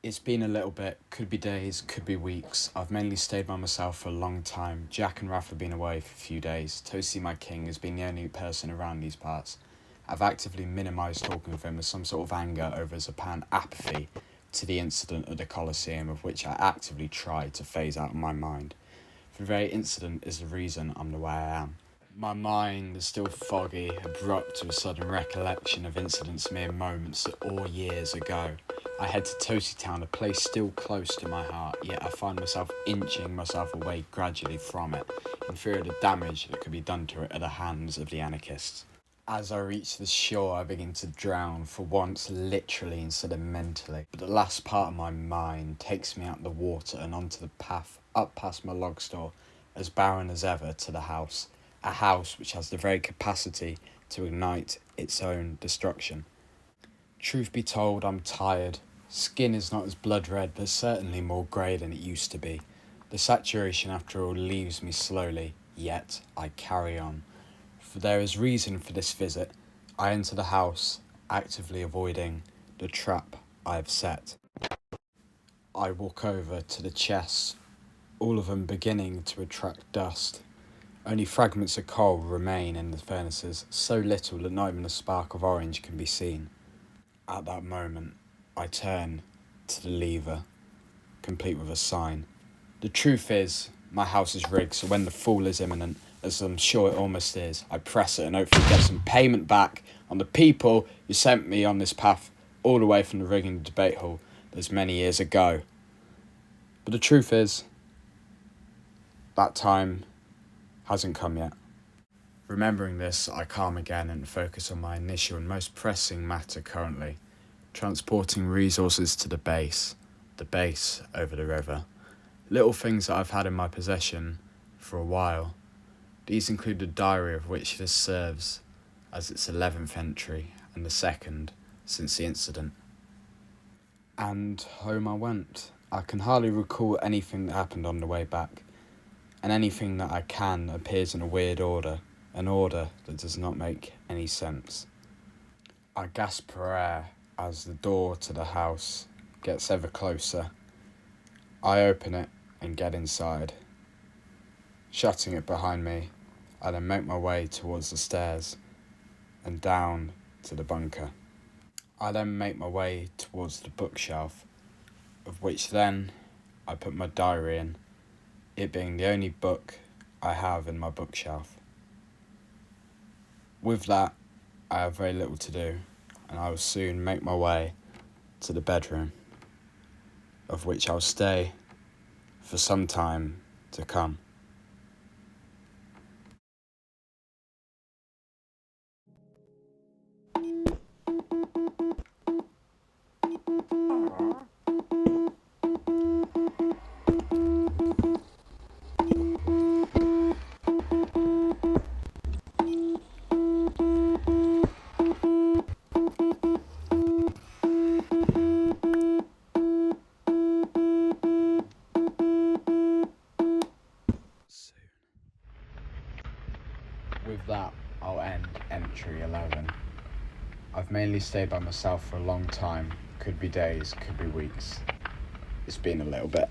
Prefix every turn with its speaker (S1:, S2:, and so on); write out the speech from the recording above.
S1: It's been a little bit, could be days, could be weeks. I've mainly stayed by myself for a long time. Jack and Raff have been away for a few days. Toasty, my king, has been the only person around these parts. I've actively minimised talking with him as some sort of anger over his apparent apathy to the incident at the colosseum, of which I actively tried to phase out of my mind. The very incident is the reason I'm the way I am. My mind is still foggy, abrupt to a sudden recollection of incidents mere moments or years ago. I head to Toastytown, a place still close to my heart, yet I find myself inching myself away gradually from it, in fear of the damage that could be done to it at the hands of the Anarchists. As I reach the shore, I begin to drown, for once literally instead of mentally. But the last part of my mind takes me out the water and onto the path up past my log store, as barren as ever, to the house. A house which has the very capacity to ignite its own destruction. Truth be told, I'm tired. Skin is not as blood red, but certainly more grey than it used to be. The saturation, after all, leaves me slowly, yet I carry on. For there is reason for this visit. I enter the house, actively avoiding the trap I have set. I walk over to the chests, all of them beginning to attract dust. Only fragments of coal remain in the furnaces, so little that not even a spark of orange can be seen. At that moment, I turn to the lever, complete with a sign. The truth is, my house is rigged, so when the fall is imminent, as I'm sure it almost is, I press it and hopefully get some payment back on the people who sent me on this path all the way from the rigging debate hall those many years ago. But the truth is, that time hasn't come yet. Remembering this, I calm again and focus on my initial and most pressing matter currently, transporting resources to the base over the river. Little things that I've had in my possession for a while. These include a diary, of which this serves as its 11th entry and the second since the incident. And home I went. I can hardly recall anything that happened on the way back, and anything that I can appears in a weird order, an order that does not make any sense. I gasp for air as the door to the house gets ever closer. I open it and get inside. Shutting it behind me, I then make my way towards the stairs and down to the bunker. I then make my way towards the bookshelf, of which then I put my diary in, it being the only book I have in my bookshelf. With that, I have very little to do, and I will soon make my way to the bedroom, of which I'll stay for some time to come. With that, I'll end entry 11. I've mainly stayed by myself for a long time. Could be days, could be weeks. It's been a little bit.